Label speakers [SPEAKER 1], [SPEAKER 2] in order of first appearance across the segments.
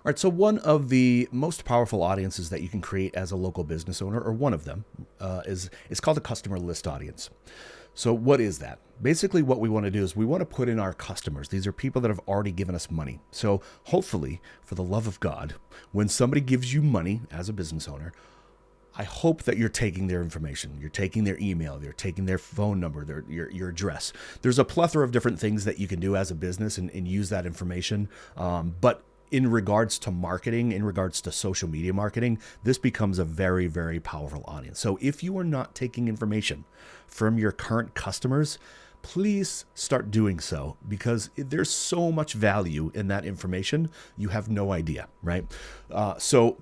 [SPEAKER 1] All right, so one of the most powerful audiences that you can create as a local business owner, or one of them, is it's called a customer list audience. So what is that? Basically, what we want to do is we want to put in our customers. These are people that have already given us money. So hopefully, for the love of God, when somebody gives you money as a business owner, I hope that you're taking their information. You're taking their email. You're taking their phone number, your address. There's a plethora of different things that you can do as a business and use that information. But in regards to marketing, in regards to social media marketing, this becomes a very, very powerful audience. So if you are not taking information from your current customers, please start doing so, because there's so much value in that information. You have no idea, right? So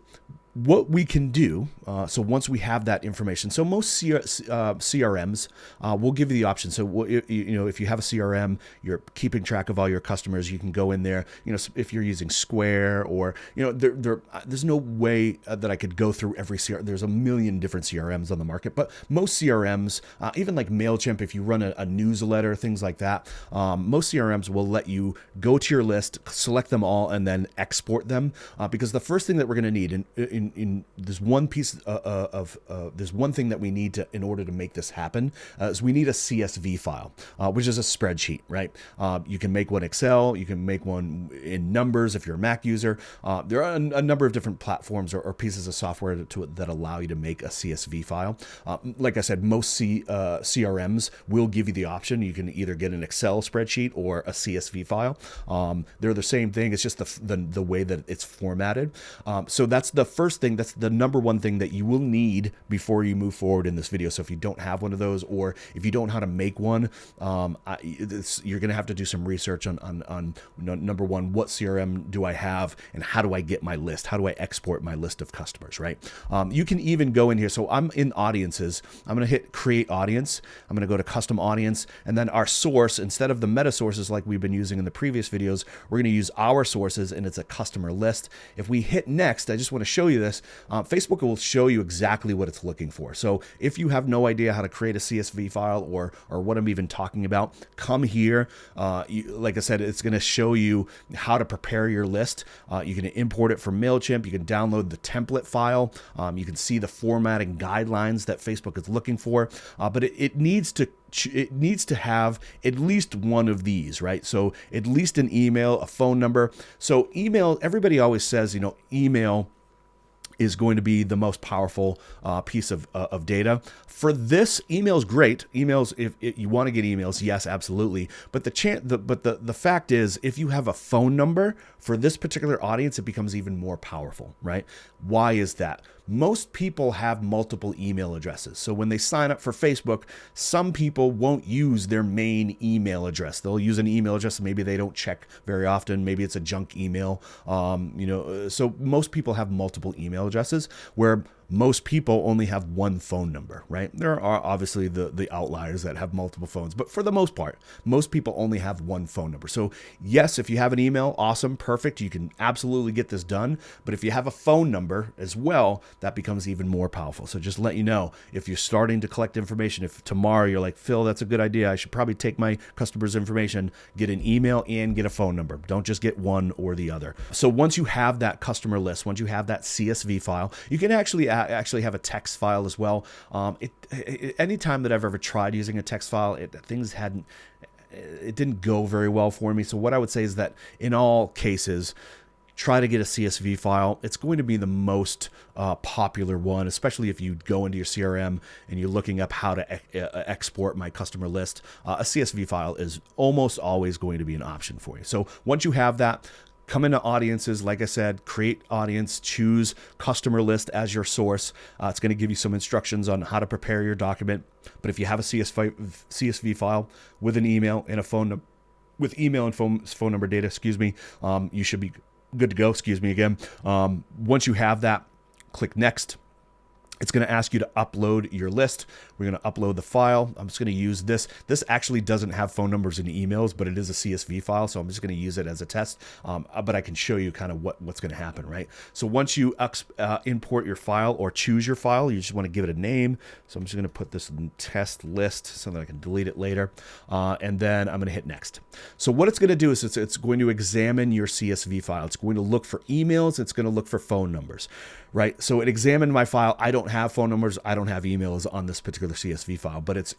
[SPEAKER 1] what we can do, so once we have that information, so most CRMs will give you the option. So if you have a CRM, you're keeping track of all your customers. You can go in there. If you're using Square, or there's no way that I could go through every CRM. There's a million different CRMs on the market, but most CRMs, even like Mailchimp, if you run a newsletter, things like that, most CRMs will let you go to your list, select them all, and then export them. Because the first thing that we're going to need in this one piece there's one thing that we need to, in order to make this happen, is we need a CSV file, which is a spreadsheet, right? You can make one Excel, you can make one in Numbers if you're a Mac user. There are a number of different platforms or pieces of software that allow you to make a CSV file. Like I said, most CRMs will give you the option. You can either get an Excel spreadsheet or a CSV file. They're the same thing. It's just the way that it's formatted. So that's the first thing. That's the number one thing that you will need before you move forward in this video. So if you don't have one of those, or if you don't know how to make one, you're going to have to do some research on number one, what CRM do I have, and how do I get my list? How do I export my list of customers, right? You can even go in here. So I'm in audiences. I'm going to hit create audience. I'm going to go to custom audience, and then our source, instead of the meta sources like we've been using in the previous videos, we're going to use our sources, and it's a customer list. If we hit next, I just want to show you this. Facebook will show you exactly what it's looking for. So if you have no idea how to create a CSV file or what I'm even talking about, come here. Like I said, it's going to show you how to prepare your list. You can import it from Mailchimp. You can download the template file. You can see the formatting guidelines that Facebook is looking for. But it needs to have at least one of these, right? So at least an email, a phone number. So email, everybody always says, email is going to be the most powerful piece of data. For this, email is great. Emails, if you want to get emails, yes, absolutely. But the fact is, if you have a phone number for this particular audience, it becomes even more powerful, right? Why is that? Most people have multiple email addresses. So when they sign up for Facebook, some people won't use their main email address. They'll use an email address that maybe they don't check very often. Maybe it's a junk email. So most people have multiple email addresses, where most people only have one phone number, right? There are obviously the outliers that have multiple phones, but for the most part, most people only have one phone number. So yes, if you have an email, awesome, perfect. You can absolutely get this done. But if you have a phone number as well, that becomes even more powerful. So just let you know, if you're starting to collect information, if tomorrow you're like, Phil, that's a good idea, I should probably take my customers' information, get an email and get a phone number. Don't just get one or the other. So once you have that customer list, once you have that CSV file, you can actually have a text file as well. Anytime that I've ever tried using a text file, it didn't go very well for me. So what I would say is that in all cases, try to get a CSV file. It's going to be the most popular one, especially if you go into your CRM and you're looking up how to export my customer list. A CSV file is almost always going to be an option for you. So once you have that, come into audiences. Like I said, create audience, choose customer list as your source. It's going to give you some instructions on how to prepare your document. But if you have a CSV file with an email and a phone number, with email and phone number data, you should be good to go. Once you have that, click next. It's going to ask you to upload your list. We're going to upload the file. I'm just going to use this. This actually doesn't have phone numbers and emails, but it is a CSV file, so I'm just going to use it as a test. But I can show you kind of what's going to happen, right? So once you import your file or choose your file, you just want to give it a name. So I'm just going to put this in test list so that I can delete it later. And then I'm going to hit next. So what it's going to do is it's going to examine your CSV file. It's going to look for emails. It's going to look for phone numbers, right? So it examined my file. I don't have phone numbers. I don't have emails on this particular CSV file, but it's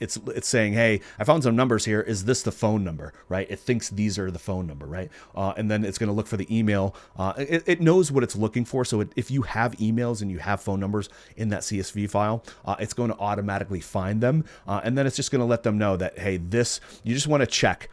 [SPEAKER 1] saying, hey, I found some numbers here. Is this the phone number, right? It thinks these are the phone number, right? And then it's going to look for the email. It knows what it's looking for. So if you have emails and you have phone numbers in that CSV file, it's going to automatically find them. And then it's just going to let them know that, hey, you just want to check,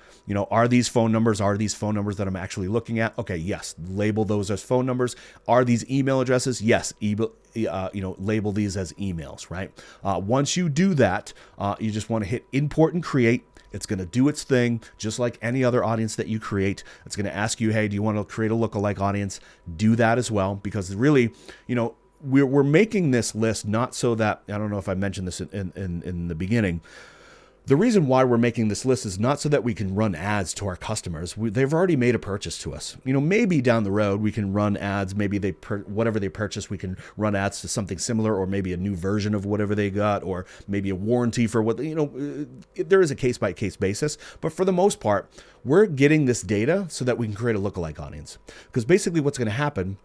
[SPEAKER 1] are these phone numbers? Are these phone numbers that I'm actually looking at? Okay, yes, label those as phone numbers. Are these email addresses? Yes, label these as emails, right? Once you do that, you just want to hit import and create. It's going to do its thing, just like any other audience that you create. It's going to ask you, hey, do you want to create a lookalike audience? Do that as well, because really, we're making this list not so that, I don't know if I mentioned this in the beginning. The reason why we're making this list is not so that we can run ads to our customers. They've already made a purchase to us. Maybe down the road we can run ads. Maybe whatever they purchase, we can run ads to something similar, or maybe a new version of whatever they got, or maybe a warranty for what there is a case-by-case basis. But for the most part, we're getting this data so that we can create a lookalike audience. Because basically what's going to happen,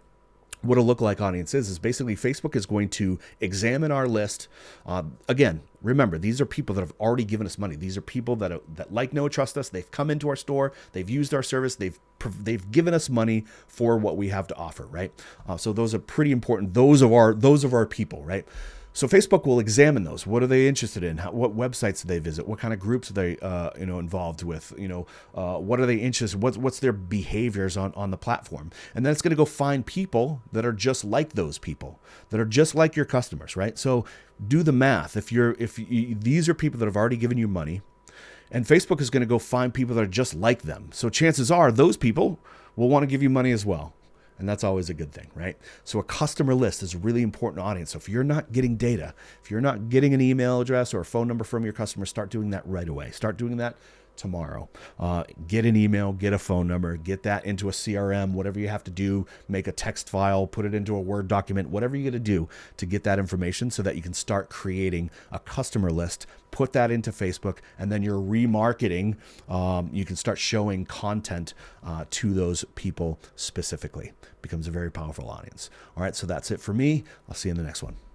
[SPEAKER 1] what a lookalike audience is basically Facebook is going to examine our list. Again, remember, these are people that have already given us money. These are people that like, know, trust us. They've come into our store. They've used our service. They've given us money for what we have to offer, right? So those are pretty important. Those of our people, right? So Facebook will examine those. What are they interested in? What websites do they visit? What kind of groups are they, involved with? What are they interested? What's their behaviors on the platform? And then it's going to go find people that are just like those people, that are just like your customers, right? So do the math. If these are people that have already given you money, and Facebook is going to go find people that are just like them. So chances are those people will want to give you money as well. And that's always a good thing, right? So a customer list is a really important audience. So if you're not getting data, if you're not getting an email address or a phone number from your customer, start doing that right away. Start doing that tomorrow. Get an email, get a phone number, get that into a CRM, whatever you have to do, make a text file, put it into a Word document, whatever you got to do to get that information so that you can start creating a customer list, put that into Facebook, and then your remarketing, you can start showing content to those people specifically. Becomes a very powerful audience. All right, so that's it for me. I'll see you in the next one.